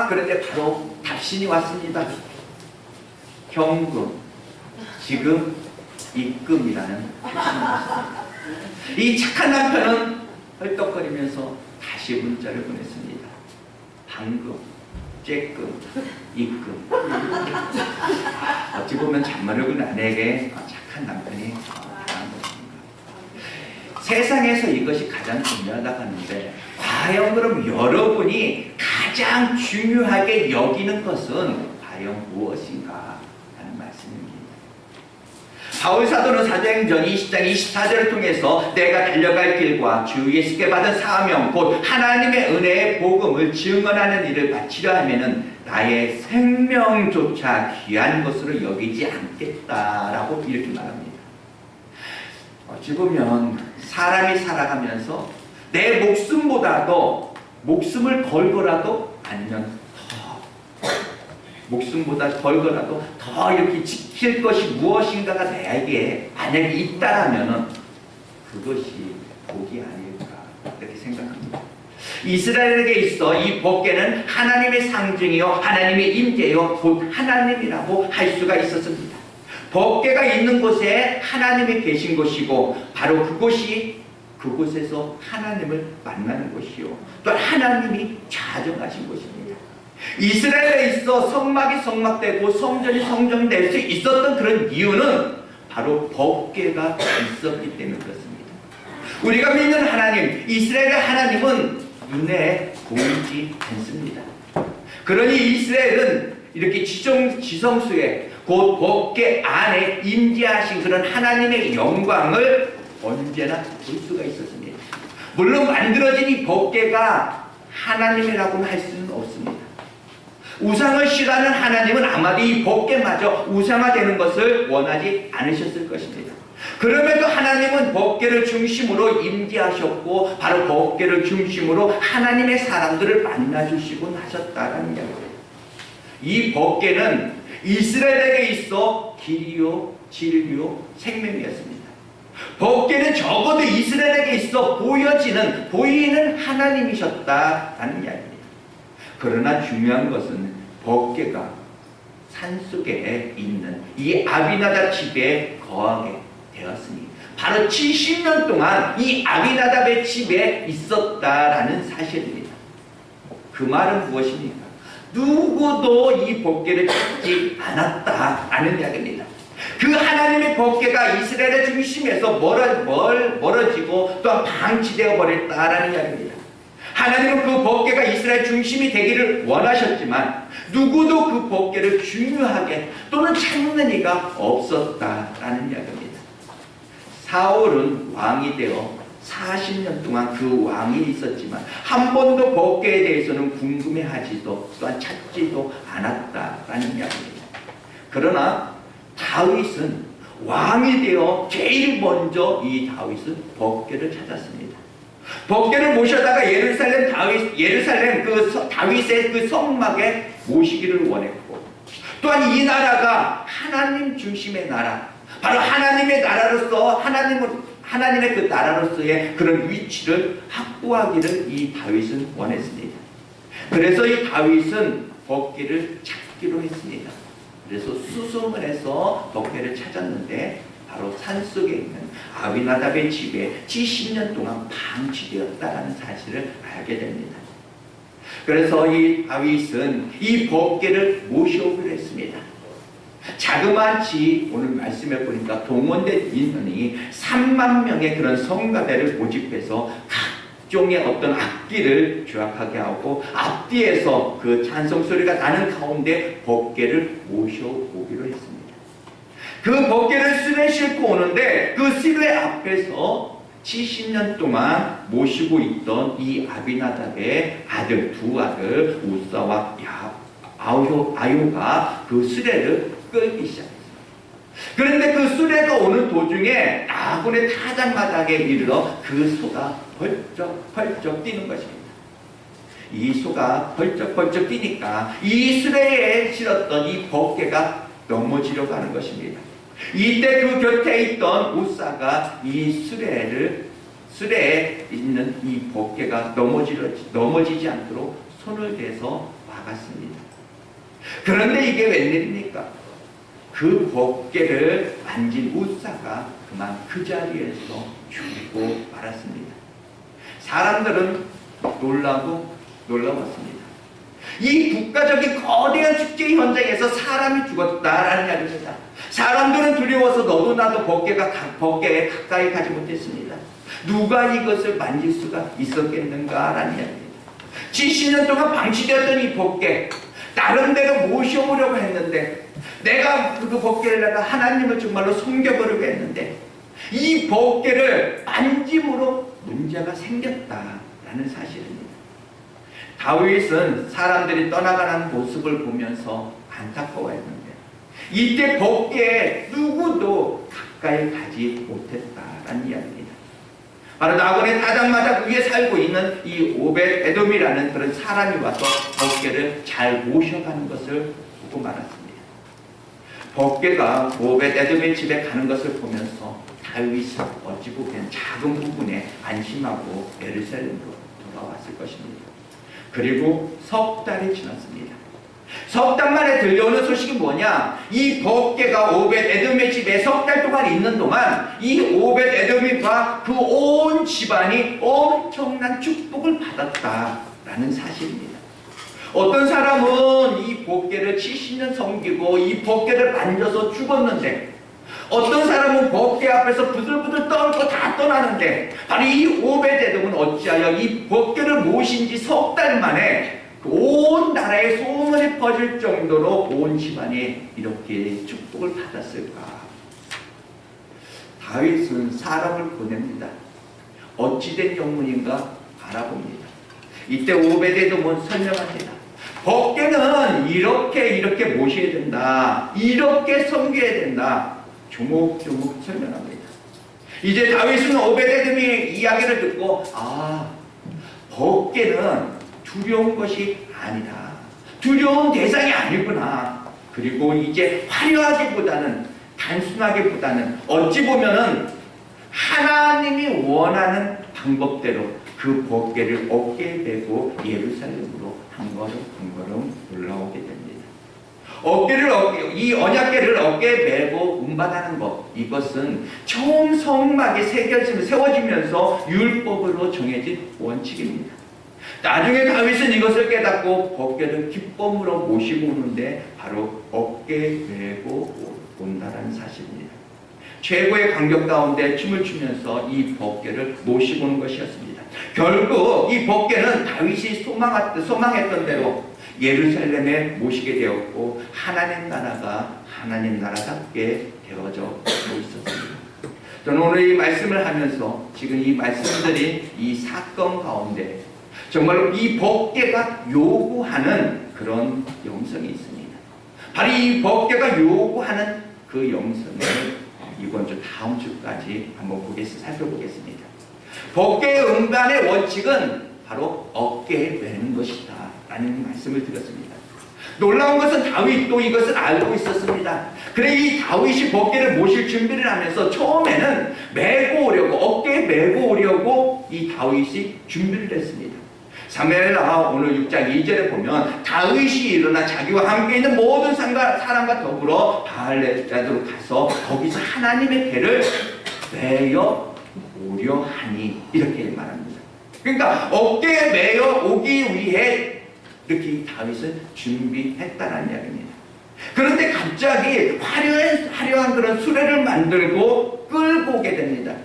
그런데 바로 답신이 왔습니다. 현금, 지금, 입금이라는 답신이 왔습니다. 이 착한 남편은 헐떡거리면서 다시 문자를 보냈습니다. 방금, 쬐끔, 입금. 어찌 보면 잔머리꾼 아내에게 착한 남편이 당한 것입니다. 세상에서 이것이 가장 중요하다고 하는데, 과연 그럼 여러분이 가장 중요하게 여기는 것은 과연 무엇인가 하는 말씀입니다. 바울 사도는 사도행전 20장 24절을 통해서 내가 달려갈 길과 주 예수께 받은 사명 곧 하나님의 은혜의 복음을 증언하는 일을 바치려 하면은 나의 생명조차 귀한 것으로 여기지 않겠다라고 이렇게 말합니다. 어찌 보면 사람이 살아가면서 내 목숨보다도 목숨을 걸고라도 아니면 목숨보다 걸고라도 더 이렇게 지킬 것이 무엇인가가 나에게 만약에 있다라면은 그것이 복이 아닐까 이렇게 생각합니다. 이스라엘에게 있어 이 법궤는 하나님의 상징이요 하나님의 임재요 곧 하나님이라고 할 수가 있었습니다. 법궤가 있는 곳에 하나님이 계신 곳이고 바로 그곳에서 하나님을 만나는 곳이요 또 하나님이 좌정하신 곳입니다. 이스라엘에 있어 성막이 성막되고 성전이 성전될 수 있었던 그런 이유는 바로 법궤가 있었기 때문에 그렇습니다. 우리가 믿는 하나님, 이스라엘의 하나님은 눈에 보이지 않습니다. 그러니 이스라엘은 이렇게 지성소에 곧 법궤 안에 임재하신 그런 하나님의 영광을 언제나 볼 수가 있었습니다. 물론 만들어진 이 법궤가 하나님이라고 할 수는 없습니다. 우상을 싫어하는 하나님은 아마도 이 법궤마저 우상화되는 것을 원하지 않으셨을 것입니다. 그럼에도 하나님은 법궤를 중심으로 임재하셨고 바로 법궤를 중심으로 하나님의 사람들을 만나주시곤 하셨다는 이야기입니다. 이 법궤는 이스라엘에게 있어 길이요 진리요 생명이었습니다. 법궤는 적어도 이스라엘에게 있어 보이는 하나님이셨다라는 이야기입니다. 그러나 중요한 것은 법궤가 산속에 있는 이 아비나답 집에 거하게 되었으니 바로 70년 동안 이 아비나답의 집에 있었다라는 사실입니다. 그 말은 무엇입니까? 누구도 이 법궤를 찾지 않았다라는 이야기입니다. 그 하나님의 법궤가 이스라엘의 중심에서 멀어지고 또한 방치되어 버렸다라는 이야기입니다. 하나님은 그 법궤가 이스라엘 중심이 되기를 원하셨지만 누구도 그 법궤를 중요하게 또는 찾는 이가 없었다라는 이야기입니다. 사울은 왕이 되어 40년 동안 그 왕이 있었지만 한 번도 법궤에 대해서는 궁금해하지도 또한 찾지도 않았다라는 이야기입니다. 그러나 다윗은 왕이 되어 제일 먼저 이 다윗은 법궤를 찾았습니다. 법궤를 모셔다가 예루살렘 다윗의 그 성막에 모시기를 원했고 또한 이 나라가 하나님 중심의 나라 바로 하나님의 나라로서 하나님의 그 나라로서의 그런 위치를 확보하기를 이 다윗은 원했습니다. 그래서 이 다윗은 법궤를 찾기로 했습니다. 그래서 수송을 해서 법궤를 찾았는데 바로 산속에 있는 아비나답의 집에 70년 동안 방치되었다는 사실을 알게 됩니다. 그래서 이 다윗은 이 법궤를 모셔오기로 했습니다. 자그마치 오늘 말씀해 보니까 동원된 인원이 3만 명의 그런 성가대를 모집해서 각종의 어떤 악기를 조악하게 하고 앞뒤에서 그 찬송 소리가 나는 가운데 법궤를 모셔오기로 했습니다. 그 법궤를 수레에 싣고 오는데 그 수레 앞에서 70년 동안 모시고 있던 이 아비나답의 두 아들 우사와 아요가 그 수레를 끌기 시작했습니다. 그런데 그 수레가 오는 도중에 아군의 타작마당에 이르러 그 소가 펄쩍 뛰는 것입니다. 이 소가 펄쩍 뛰니까 이 수레에 실었던 이 법궤가 넘어지려고 하는 것입니다. 이때 그 곁에 있던 우사가 이 수레에 있는 이 법궤가 넘어지지 않도록 손을 대서 막았습니다. 그런데 이게 웬일입니까? 그 법궤를 만진 웃사가 그만 그 자리에서 죽고 말았습니다. 사람들은 놀라웠습니다. 이 국가적인 거대한 축제 현장에서 사람이 죽었다라는 이야기입니다. 사람들은 두려워서 너도 나도 법궤에 가까이 가지 못했습니다. 누가 이것을 만질 수가 있었겠는가라는 이야기입니다. 70년 동안 방치되었던 이 법궤, 나름대로 모셔보려고 했는데, 내가 그 법궤를 내가 하나님을 정말로 섬겨보려고 했는데, 이 법궤를 만짐으로 문제가 생겼다라는 사실입니다. 다윗은 사람들이 떠나가는 모습을 보면서 안타까워했는데, 이때 법궤에 누구도 가까이 가지 못했다라는 이야기입니다. 바로 나곤의 타작마작 위에 살고 있는 이 오벳 에돔이라는 그런 사람이 와서 법궤를 잘 모셔가는 것을 보고 말았습니다. 법궤가 오벳 에돔의 집에 가는 것을 보면서 다윗이 어찌 보면 작은 부분에 안심하고 예루살렘으로 돌아왔을 것입니다. 그리고 석 달이 지났습니다. 석 달 만에 들려오는 소식이 뭐냐? 이 법궤가 오벳 에돔의 집에 석 달 동안 있는 동안 이 오벳 에돔과 그 온 집안이 엄청난 축복을 받았다라는 사실입니다. 어떤 사람은 이 법궤를 70년 섬기고 이 법궤를 만져서 죽었는데, 어떤 사람은 법궤 앞에서 부들부들 떨고 다 떠나는데, 바로 이 오벳 에돔은 어찌하여 이 법궤를 모신 지 석 달 만에 온 나라에 소문이 퍼질 정도로 온 집안이 이렇게 축복을 받았을까? 다윗은 사람을 보냅니다. 어찌된 영문인가 알아봅니다. 이때 오벳 에돔은 설명합니다. 법궤는 이렇게 모셔야 된다, 이렇게 섬겨야 된다, 조목조목 설명합니다. 이제 다윗은 오벳 에돔의 이야기를 듣고, 법궤는 두려운 것이 아니다, 두려운 대상이 아니구나. 그리고 이제 화려하기보다는, 단순하기보다는 어찌 보면은 하나님이 원하는 방법대로 그 법궤를 어깨에 메고 예루살렘으로 한 걸음 올라오게 됩니다. 이 언약궤를 어깨에 메고 운반하는 것, 이것은 처음 성막에 세워지면서 율법으로 정해진 원칙입니다. 나중에 다윗은 이것을 깨닫고 법궤를 기쁨으로 모시고 오는데 바로 어깨에 메고 온다는 사실입니다. 최고의 간격 가운데 춤을 추면서 이 법궤를 모시고 오는 것이었습니다. 결국 이 법궤는 다윗이 소망했던 대로 예루살렘에 모시게 되었고, 하나님 나라가 하나님 나라답게 되어져 있었습니다. 저는 오늘 이 말씀을 하면서 지금 이 말씀들이 이 사건 가운데 정말로 이 법궤가 요구하는 그런 영성이 있습니다. 바로 이 법궤가 요구하는 그 영성을 이번 주 다음 주까지 한번 살펴보겠습니다. 법궤의 운반의 원칙은 바로 어깨에 메는 것이다 라는 말씀을 드렸습니다. 놀라운 것은 다윗도 이것을 알고 있었습니다. 그래 이 다윗이 법궤를 모실 준비를 하면서 처음에는 메고 오려고, 어깨에 메고 오려고 이 다윗이 준비를 했습니다. 사무엘하 오늘 6장 2절에 보면 다윗이 일어나 자기와 함께 있는 모든 사람과 더불어 바알레로 가서 거기서 하나님의 궤를 메어 오려 하니, 이렇게 말합니다. 그러니까 어깨에 메어 오기 위해 이렇게 다윗은 준비했다는 이야기입니다. 그런데 갑자기 화려한 그런 수레를 만들고 끌고 오게 됩니다.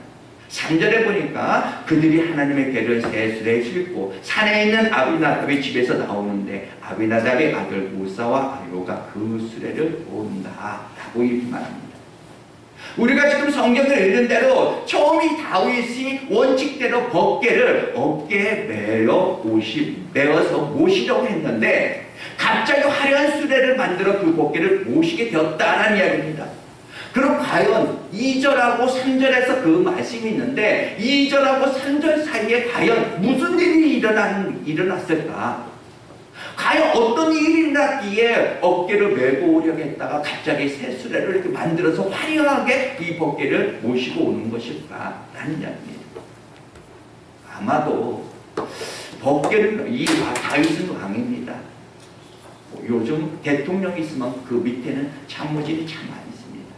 3절에 보니까 그들이 하나님의 궤를 새 수레에 싣고 산에 있는 아비나답의 집에서 나오는데 아비나답의 아들 우사와 아요가 그 수레를 온다 라고 이렇게 말합니다. 우리가 지금 성경을 읽는 대로 처음이 다윗이 원칙대로 법궤를 어깨에 메어서 모시려고 했는데, 갑자기 화려한 수레를 만들어 그 법궤를 모시게 되었다는 이야기입니다. 그럼 과연 2절하고 3절에서 그 말씀이 있는데 2절하고 3절 사이에 과연 무슨 일이 일어났을까? 과연 어떤 일이 일어났기에 어깨를 메고 오려고 했다가 갑자기 새 수레를 이렇게 만들어서 화려하게 이 법궤를 모시고 오는 것일까? 라는 이야기입니다. 아마도 법계는 다윗은 왕입니다. 요즘 대통령이 있으면 그 밑에는 참모진이 참 많이 있습니다.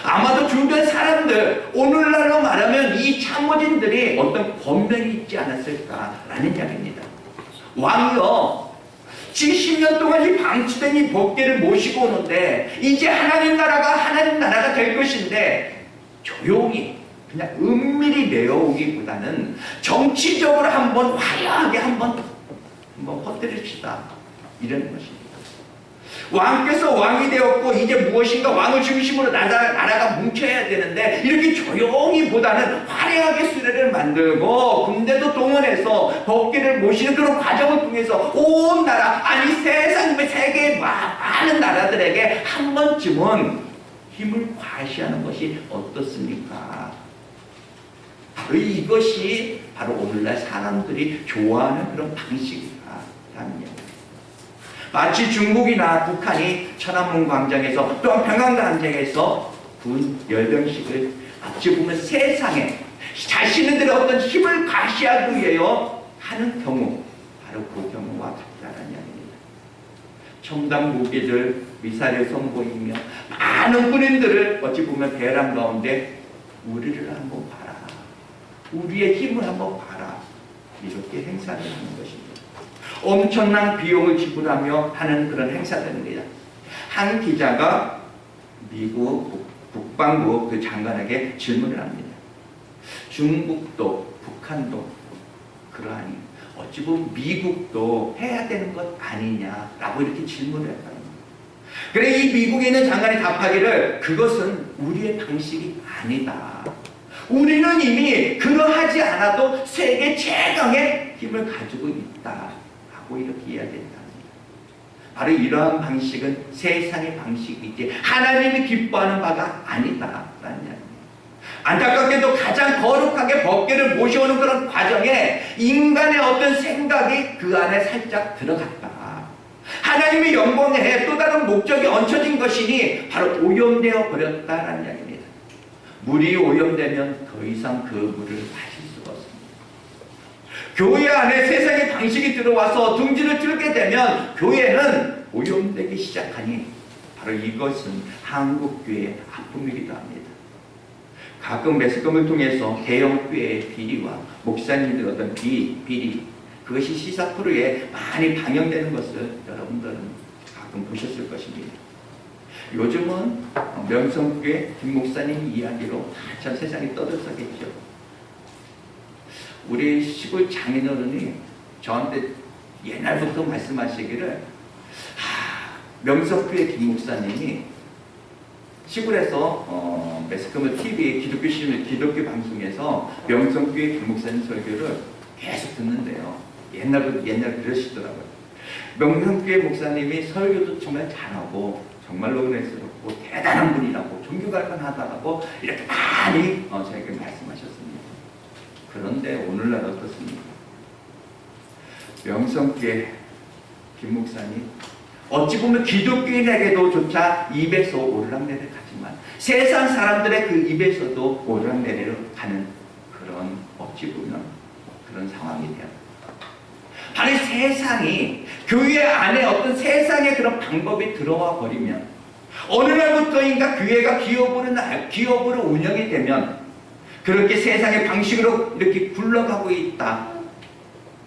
아마도 주변 사람들, 오늘날로 말하면 이 참모진들이 어떤 권명이 있지 않았을까라는 이야기입니다. 왕이요, 70년 동안 이 방치된 이 법계를 모시고 오는데 이제 하나님 나라가 될 것인데 조용히 그냥 은밀히 내어오기보다는 정치적으로 한번 화려하게 한번 퍼뜨립시다, 이런 것입니다. 왕께서 왕이 되었고 이제 무엇인가 왕을 중심으로 나라가 뭉쳐야 되는데 이렇게 조용히 보다는 화려하게 수레를 만들고 군대도 동원해서 법계를 모시는 그런 과정을 통해서 온 나라, 아니 세계의 많은 나라들에게 한 번쯤은 힘을 과시하는 것이 어떻습니까? 바로 이것이 바로 오늘날 사람들이 좋아하는 그런 방식이다라는 얘기입니다. 마치 중국이나 북한이 천안문 광장에서 또한 평양단장에서 군 열병식을 어찌 보면 세상에 자신들의 어떤 힘을 과시하기 위하여 하는 경우, 바로 그 경우와 같다는 이야기입니다. 첨단 무기들, 미사일을 선보이며 많은 군인들을 어찌 보면 대란 가운데 우리를 한번 봐라, 우리의 힘을 한번 봐라, 이렇게 행사를 하는 것입니다. 엄청난 비용을 지불하며 하는 그런 행사들입니다. 한 기자가 미국 국방부 그 장관에게 질문을 합니다. 중국도 북한도 그러하니 어찌 보면 미국도 해야 되는 것 아니냐라고 이렇게 질문을 했다. 그래 이 미국에 있는 장관이 답하기를 그것은 우리의 방식이 아니다. 우리는 이미 그러하지 않아도 세계 최강의 힘을 가지고 있다. 이렇게 이야기했다. 바로 이러한 방식은 세상의 방식이지 하나님이 기뻐하는 바가 아니다라는 이야기입니다. 안타깝게도 가장 거룩하게 법궤를 모셔오는 그런 과정에 인간의 어떤 생각이 그 안에 살짝 들어갔다. 하나님의 영광에 또 다른 목적이 얹혀진 것이니 바로 오염되어 버렸다라는 이야기입니다. 물이 오염되면 더 이상 그 물을 마실 수가 없습니다. 교회 안에 세상의 방식이 들어와서 둥지를 틀게 되면 교회는 오염되기 시작하니 바로 이것은 한국교회의 아픔이기도 합니다. 가끔 매스컴을 통해서 대형교회의 비리와 목사님들 어떤 비리, 그것이 시사 프로에 많이 방영되는 것을 여러분들은 가끔 보셨을 것입니다. 요즘은 명성교회 김 목사님 이야기로 참 세상이 떠들썩했죠. 우리 시골 장인어른이 저한테 옛날부터 말씀하시기를 명성교회 김 목사님이 시골에서 매스컴을 TV 기독교 방송에서 명성교회 김 목사님 설교를 계속 듣는데요. 옛날 그러시더라고요. 명성교회 목사님이 설교도 정말 잘하고 정말로 은혜스럽고 대단한 분이라고 종교갈망하다라고 이렇게 많이 저에게 말씀하셨습니다. 그런데 오늘날 어떻습니까? 명성교회 김 목사님 어찌 보면 기독교인에게도 조차 입에서 오르락내리락 하지만 세상 사람들의 그 입에서도 오르락내리락 하는 그런 어찌 보면 그런 상황이 되었다. 바로 세상이 교회 안에 어떤 세상의 그런 방법이 들어와 버리면 어느 날부터인가 교회가 기업으로 운영이 되면 그렇게 세상의 방식으로 이렇게 굴러가고 있다.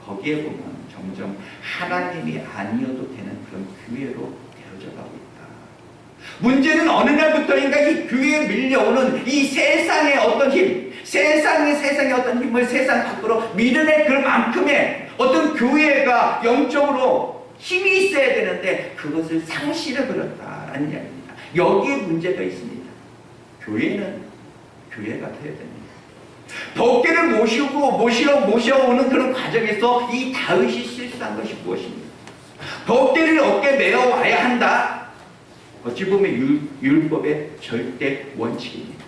거기에 보면 점점 하나님이 아니어도 되는 그런 교회로 되어져 가고 있다. 문제는 어느 날부터인가 이 교회에 밀려오는 이 세상의 어떤 힘, 세상의 어떤 힘을 세상 밖으로 밀어낼 그만큼의 어떤 교회가 영적으로 힘이 있어야 되는데 그것을 상실해 버렸다라는 이야기입니다. 여기에 문제가 있습니다. 교회는 교회가 되어야 됩니다. 법궤를 모셔오는 그런 과정에서 이 다윗이 실수한 것이 무엇입니까? 법궤를 어깨에 메어 와야 한다. 어찌 보면 율법의 절대 원칙입니다.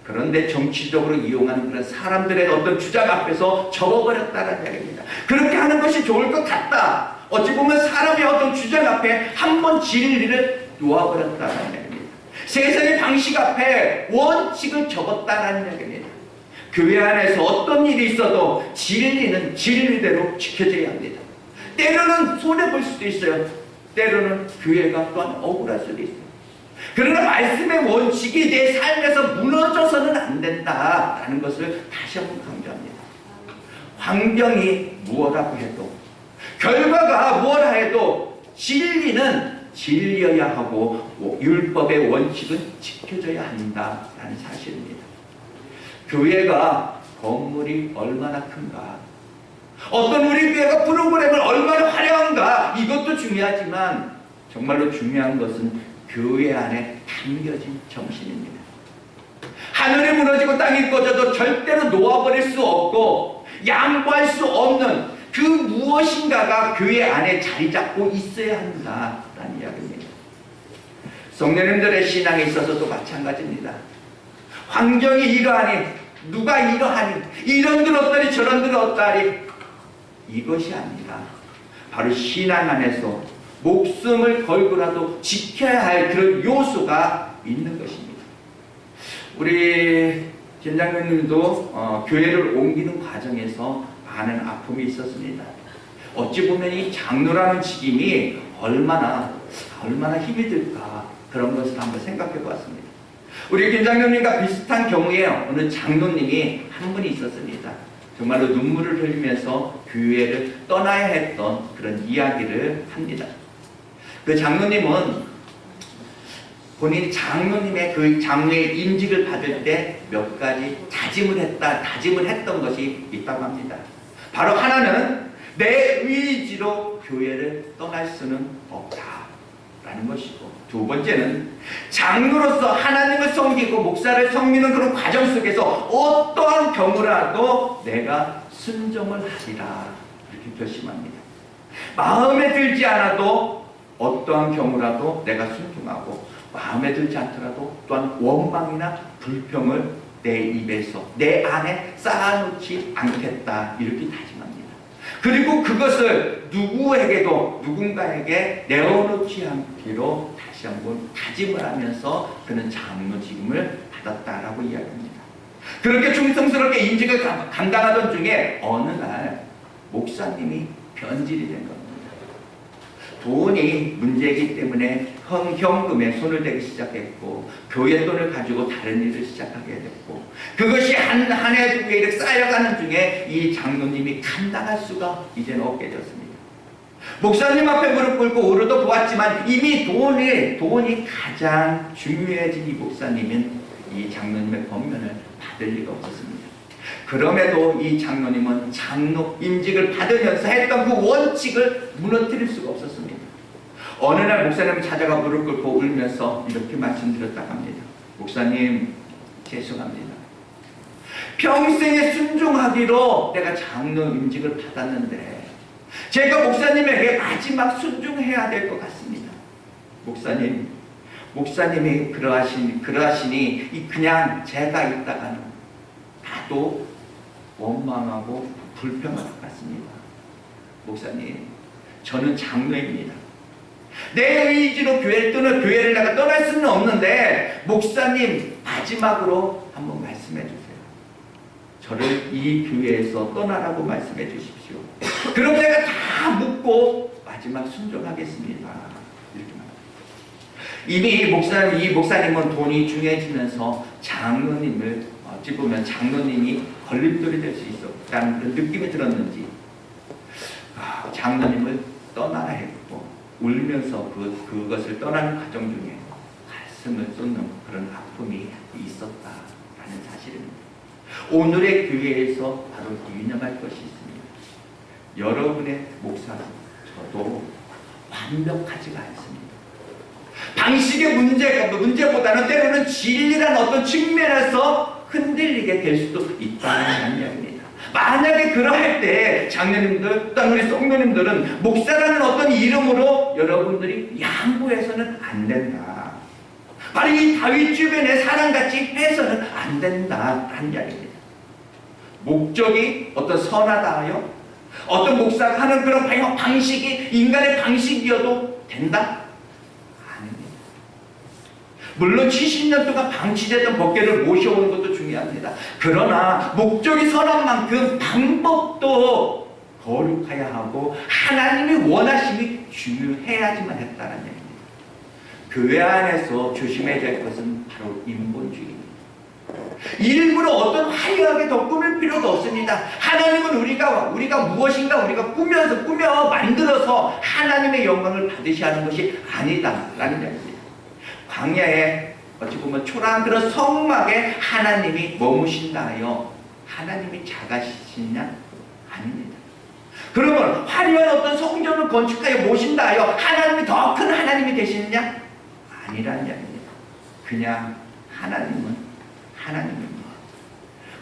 그런데 정치적으로 이용하는 그런 사람들의 어떤 주장 앞에서 접어버렸다는 이야기입니다. 그렇게 하는 것이 좋을 것 같다. 어찌 보면 사람의 어떤 주장 앞에 한번 진리를 놓아버렸다는 이야기입니다. 세상의 방식 앞에 원칙을 접었다는 이야기입니다. 교회 안에서 어떤 일이 있어도 진리는 진리대로 지켜져야 합니다. 때로는 손해볼 수도 있어요. 때로는 교회가 또한 억울할 수도 있어요. 그러나 말씀의 원칙이 내 삶에서 무너져서는 안 된다라는 것을 다시 한번 강조합니다. 환경이 무엇라고 해도, 결과가 무엇라 해도 진리는 진리여야 하고 율법의 원칙은 지켜져야 한다라는 사실입니다. 교회가 건물이 얼마나 큰가, 어떤 우리 교회가 프로그램을 얼마나 화려한가, 이것도 중요하지만 정말로 중요한 것은 교회 안에 담겨진 정신입니다. 하늘이 무너지고 땅이 꺼져도 절대로 놓아버릴 수 없고 양보할 수 없는 그 무엇인가가 교회 안에 자리 잡고 있어야 한다라는 이야기입니다. 성도님들의 신앙에 있어서도 마찬가지입니다. 환경이 이러하니, 누가 이러하니, 이런들 어떠리 저런들 어떠리, 이것이 아니라 바로 신앙 안에서 목숨을 걸고라도 지켜야 할 그런 요소가 있는 것입니다. 우리 전장님도 교회를 옮기는 과정에서 많은 아픔이 있었습니다. 어찌 보면 이 장로라는 직임이 얼마나 힘이 들까, 그런 것을 한번 생각해 보았습니다. 우리 김장로님과 비슷한 경우에 어느 장로님이 한 분이 있었습니다. 정말로 눈물을 흘리면서 교회를 떠나야 했던 그런 이야기를 합니다. 그 장로님은 본인이 장로님의 그 장로의 임직을 받을 때 몇 가지 다짐을 했던 것이 있다고 합니다. 바로 하나는 내 의지로 교회를 떠날 수는 없다라는 것이고, 두 번째는 장로로서 하나님을 섬기고 목사를 섬기는 그런 과정 속에서 어떠한 경우라도 내가 순종을 하리라, 이렇게 결심합니다. 마음에 들지 않아도 어떠한 경우라도 내가 순종하고, 마음에 들지 않더라도 또한 원망이나 불평을 내 입에서, 내 안에 쌓아놓지 않겠다, 이렇게 다짐합니다. 그리고 그것을 누군가에게 내어놓지 않기로 다시 한번 다짐을 하면서 그는 장로직임을 받았다라고 이야기합니다. 그렇게 충성스럽게 임직을 감당하던 중에 어느 날 목사님이 변질이 된 겁니다. 돈이 문제이기 때문에 현금에 손을 대기 시작했고, 교회 돈을 가지고 다른 일을 시작하게 됐고, 그것이 한 해 두 해 이렇게 쌓여가는 중에 이 장로님이 감당할 수가 이제는 없게 되었습니다. 목사님 앞에 무릎 꿇고 오르도 보았지만 이미 돈이 가장 중요해진 이 목사님은 이 장로님의 권면을 받을 리가 없었습니다. 그럼에도 이 장로님은 장로 임직을 받으면서 했던 그 원칙을 무너뜨릴 수가 없었습니다. 어느 날 목사님을 찾아가 무릎 꿇고 울면서 이렇게 말씀드렸다고 합니다. 목사님, 죄송합니다. 평생에 순종하기로 내가 장로 임직을 받았는데 제가 목사님에게 마지막 순종해야 될 것 같습니다. 목사님이 그러하시니 그냥 제가 있다가는 나도 원망하고 불평할 것 같습니다. 목사님, 저는 장로입니다. 내 의지로 교회를 내가 떠날 수는 없는데 목사님, 마지막으로 한번 말씀해 주세요. 저를 이 교회에서 떠나라고 말씀해 주십시오. 그럼 내가 다 묻고 마지막 순종하겠습니다. 이렇게 말합니다. 이미 이 목사님은 돈이 중요해지면서 장로님을 어찌 보면 장로님이 걸림돌이 될 수 있었다는 그런 느낌이 들었는지 장로님을 떠나라 했고, 울면서 그것을 떠나는 과정 중에 가슴을 쏟는 그런 아픔이 있었다라는 사실입니다. 오늘의 교회에서 바로 유념할 것이 있습니다. 여러분의 목사는 저도 완벽하지가 않습니다. 방식의 문제보다는 때로는 진리란 어떤 측면에서 흔들리게 될 수도 있다는 이야기입니다. 만약에 그러할 때 장로님들, 또는 우리 성도님들은 목사라는 어떤 이름으로 여러분들이 양보해서는 안 된다. 바로 이 다윗 주변의 사람같이 해서는 안 된다라는 이야기입니다. 목적이 어떤 선하다 하여 어떤 목사가 하는 그런 방식이 인간의 방식이어도 된다? 아닙니다. 물론 70년 동안 방치됐던 법궤를 모셔오는 것도 중요합니다. 그러나 목적이 선한 만큼 방법도 거룩해야 하고 하나님이 원하심이 중요해야지만 했다는 얘기입니다. 교회 안에서 조심해야 될 것은 바로 인본주의입니다. 일부러 어떤 화려하게 더 꾸밀 필요도 없습니다. 하나님은 우리가 무엇인가 우리가 꾸며 만들어서 하나님의 영광을 받으셔야 하는 것이 아니다라는 얘기입니다. 광야에 어찌 보면 초라한 그런 성막에 하나님이 머무신다 하여 하나님이 작아지시냐? 아닙니다. 그러면 화려한 어떤 성전을 건축하여 모신다 하여 하나님이 더 큰 하나님이 되시느냐? 아니라는 얘기입니다. 그냥 하나님은 하나님입니다.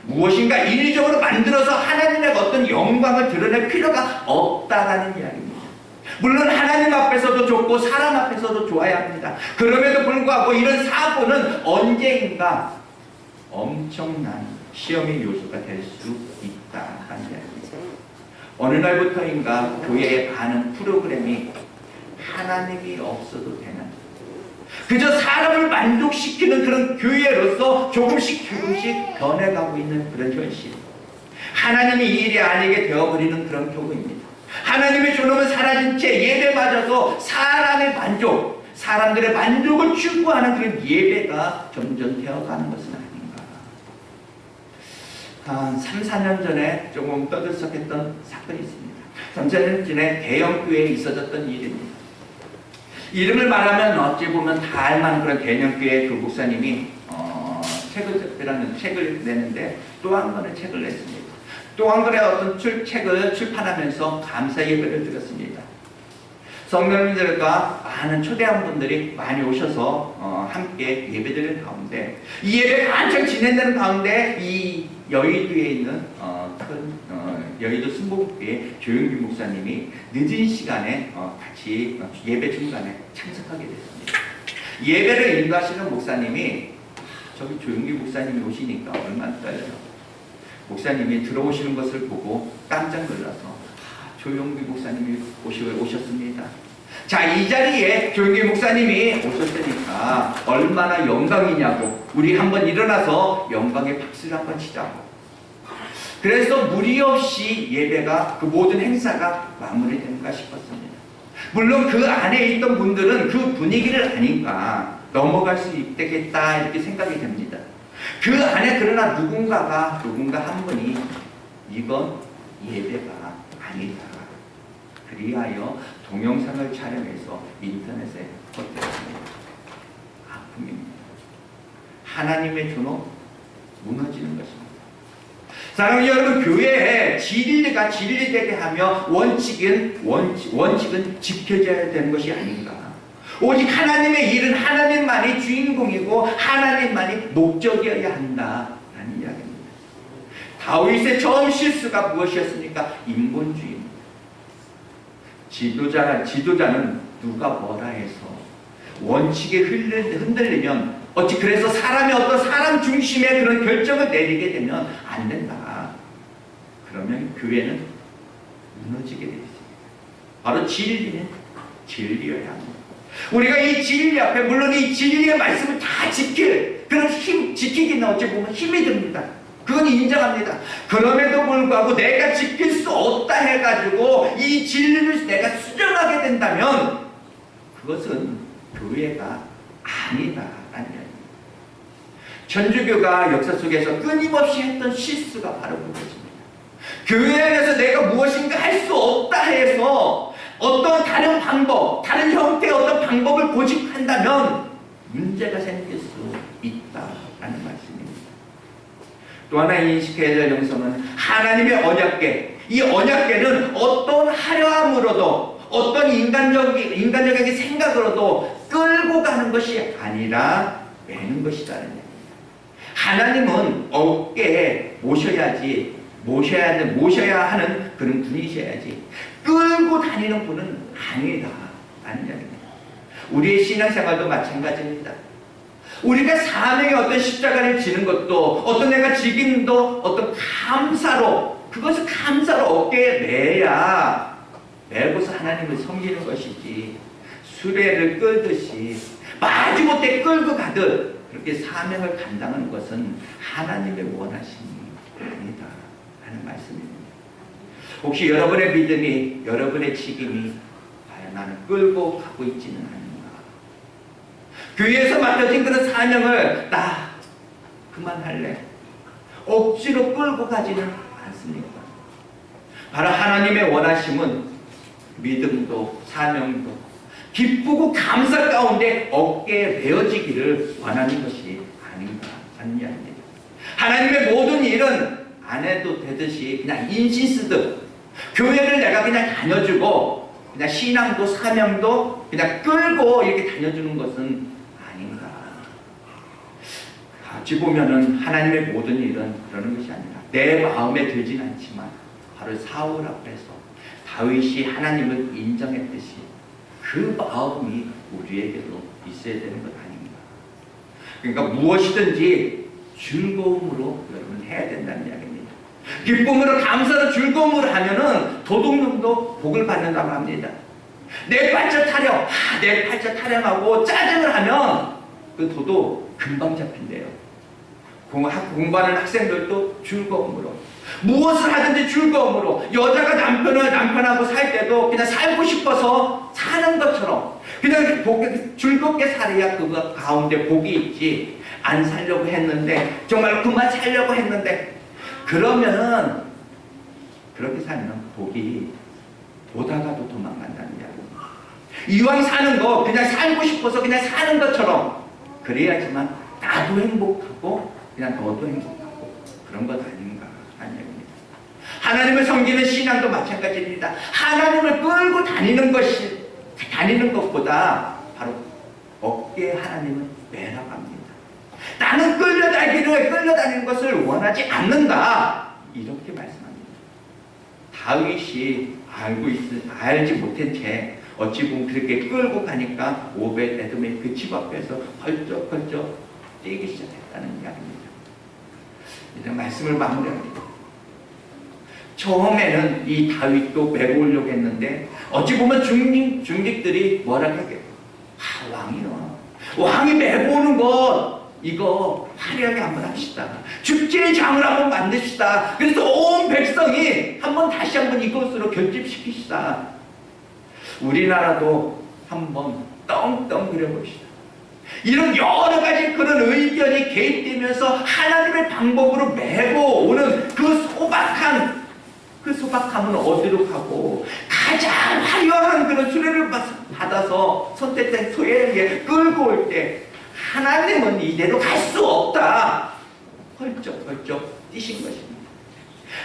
무엇인가 인위적으로 만들어서 하나님의 어떤 영광을 드러낼 필요가 없다라는 이야기입니다. 물론 하나님 앞에서도 좋고 사람 앞에서도 좋아야 합니다. 그럼에도 불구하고 이런 사고는 언제인가 엄청난 시험의 요소가 될 수 있다라는 이야기입니다. 어느 날부터인가 교회에 가는 프로그램이 하나님이 없어도 되는, 그저 사람을 만족시키는 그런 교회로서 조금씩 변해가고 있는 그런 현실. 하나님이 이 일이 아니게 되어버리는 그런 경우입니다. 하나님의 존엄은 사라진 채 예배마저도 사람의 만족, 사람들의 만족을 추구하는 그런 예배가 점점 되어가는 것은 아닌가. 한 3, 4년 전에 조금 떠들썩했던 사건이 있습니다. 3, 4년 전에 대형 교회에 있어졌던 일입니다. 이름을 말하면 어찌 보면 다 알만한 그런 개념교회 그 목사님이 책을 내는데 또 한 권의 책을 냈습니다. 또 한 권의 어떤 책을 출판하면서 감사 예배를 드렸습니다. 성도님들과 많은 초대한 분들이 많이 오셔서 함께 예배드리는 가운데, 이 예배가 한창 진행되는 가운데 이 여의도에 있는 여의도 순복음교회 조용기 목사님이 늦은 시간에 같이 예배 중간에 참석하게 됐습니다. 예배를 인도하시는 목사님이 저기 조용기 목사님이 오시니까 얼마나 떨려요. 목사님이 들어오시는 것을 보고 깜짝 놀라서 조용기 목사님이 오셨습니다. 자, 이 자리에 조용기 목사님이 오셨으니까 얼마나 영광이냐고, 우리 한번 일어나서 영광의 박수를 한번 치자고. 그래서 무리 없이 예배가, 그 모든 행사가 마무리된가 싶었습니다. 물론 그 안에 있던 분들은 그 분위기를 아니까 넘어갈 수 있겠다 이렇게 생각이 됩니다. 그 안에 그러나 누군가 한 분이 이건 예배가 아니다, 그리하여 동영상을 촬영해서 인터넷에 퍼뜨렸습니다. 아픔입니다. 하나님의 존엄 무너지는 것입니다. 사랑하는 여러분, 교회에 진리가 진리되게 하며 원칙은 지켜져야 되는 것이 아닌가. 오직 하나님의 일은 하나님만이 주인공이고 하나님만이 목적이어야 한다라는 이야기입니다. 다윗의 처음 실수가 무엇이었습니까? 인본주의입니다. 지도자는 누가 뭐라 해서 원칙에 흔들리면 어찌 그래서 사람의 어떤 사람 중심의 그런 결정을 내리게 되면 안 된다. 그러면 교회는 무너지게 되어 있습니다. 바로 진리는 진리여야 합니다. 우리가 이 진리 앞에, 물론 이 진리의 말씀을 다 지킬 그런 지키기는 어찌 보면 힘이 듭니다. 그건 인정합니다. 그럼에도 불구하고 내가 지킬 수 없다 해가지고 이 진리를 내가 수정하게 된다면 그것은 교회가 아니다라는 이야기입니다. 천주교가 역사 속에서 끊임없이 했던 실수가 바로 그것입니다. 교회 안에서 내가 무엇인가 할 수 없다 해서 어떤 다른 방법, 다른 형태의 어떤 방법을 고집한다면 문제가 생길 수 있다라는 말씀입니다. 또 하나 인식해야 될 영성은 하나님의 언약궤. 이 언약궤는 어떤 화려함으로도 어떤 인간적인 생각으로도 끌고 가는 것이 아니라 매는 것이라는 얘기입니다. 하나님은 어깨에 모셔야 하는 그런 분이셔야지 끌고 다니는 분은 아니다 라는 이야기입니다. 우리의 신앙생활도 마찬가지입니다. 우리가 사명의 어떤 십자가를 지는 것도 어떤 내가 직임도 어떤 그것을 감사로 어깨에 매고서 하나님을 섬기는 것이지, 수레를 끌듯이 마지못해 끌고 가듯 그렇게 사명을 감당하는 것은 하나님의 원하심이 아니다 하는 말씀입니다. 혹시 여러분의 믿음이, 여러분의 직임이 과연 나는 끌고 가고 있지는 않은가? 교회에서 맡겨진 그런 사명을 나 그만할래, 억지로 끌고 가지는 않습니까? 바로 하나님의 원하심은 믿음도 사명도 기쁘고 감사 가운데 어깨에 메어지기를 원하는 것이 아닌가 하는 이야기입니다. 하나님의 모든 일은 안 해도 되듯이 그냥 인신 쓰듯 교회를 내가 그냥 다녀주고 그냥 신앙도 사명도 그냥 끌고 이렇게 다녀주는 것은 아닌가. 어찌 보면은 하나님의 모든 일은 그러는 것이 아니라 내 마음에 들진 않지만 바로 사울 앞에서 다윗이 하나님을 인정했듯이 그 마음이 우리에게도 있어야 되는 것 아닌가. 그러니까 무엇이든지 즐거움으로 여러분 해야 된다는 이야기입니다. 기쁨으로 감사로 즐거움으로 하면은 도둑놈도 복을 받는다고 합니다. 내 팔자 타령, 내 팔자 타령하고 짜증을 하면 그 도둑 금방 잡힌대요. 공부하는 학생들도 즐거움으로, 무엇을 하든지 즐거움으로, 여자가 남편하고 살 때도 그냥 살고 싶어서 사는 것처럼 그냥 즐겁게 살아야 그 가운데 복이 있지. 안 살려고 했는데, 정말 그만 살려고 했는데, 그러면은 그렇게 살면 복이 보다가도 도망간다는 이야기입니다. 이왕 사는 거 그냥 살고 싶어서 그냥 사는 것처럼 그래야지만 나도 행복하고 그냥 너도 행복하고 그런 것 아닌가 하는 얘기입니다. 하나님을 섬기는 신앙도 마찬가지입니다. 하나님을 끌고 다니는 것보다 바로 어깨에 하나님을 매라고 합니다. 나는 끌려다니는 것을 원하지 않는다 이렇게 말씀합니다. 다윗이 알지 못한 채 어찌 보면 그렇게 끌고 가니까 오벳 에돔의 그 집 앞에서 펄쩍펄쩍 뛰기 시작했다는 이야기입니다. 이제 말씀을 마무리합니다. 처음에는 이 다윗도 메고 오려고 했는데 어찌 보면 중직들이 뭐라 하겠고, 왕이 메고 오는 것 이거 화려하게 한번 합시다. 축제의 장을 한번 만드시다. 그래서 온 백성이 다시 한번 이것으로 결집시키시다. 우리나라도 한번 떵떵 그려봅시다. 이런 여러 가지 그런 의견이 개입되면서 하나님의 방법으로 메고 오는 그 소박함은 어디로 가고 가장 화려한 그런 수레를 받아서 선택된 소에게 끌고 올 때 하나님은 이대로 갈 수 없다. 펄쩍펄쩍 뛰신 것입니다.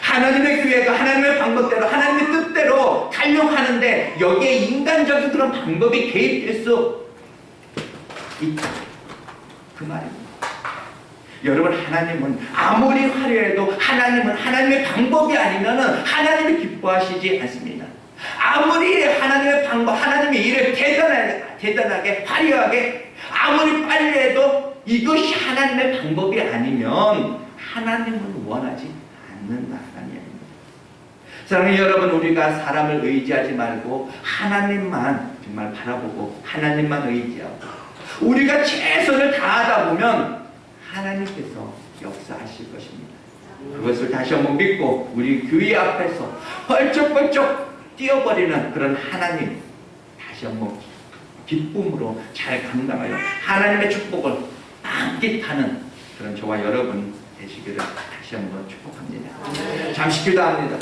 하나님의 교회가 하나님의 방법대로 하나님의 뜻대로 가려고 하는데 여기에 인간적인 그런 방법이 개입될 수 있다. 그 말입니다. 여러분, 하나님은 아무리 화려해도 하나님은 하나님의 방법이 아니면 하나님이 기뻐하시지 않습니다. 아무리 하나님의 방법, 하나님의 일을 대단하게 화려하게 아무리 빨리 해도 이것이 하나님의 방법이 아니면 하나님은 원하지 않는다는 이야기입니다. 사랑하는 여러분, 우리가 사람을 의지하지 말고 하나님만 정말 바라보고 하나님만 의지하고 우리가 최선을 다하다 보면 하나님께서 역사하실 것입니다. 그것을 다시 한번 믿고 우리 교회 앞에서 펄쩍펄쩍 뛰어버리는 그런 하나님 다시 한번 기쁨으로 잘 감당하여 하나님의 축복을 만끽하는 그런 저와 여러분 되시기를 다시 한번 축복합니다. 잠시 기도합니다.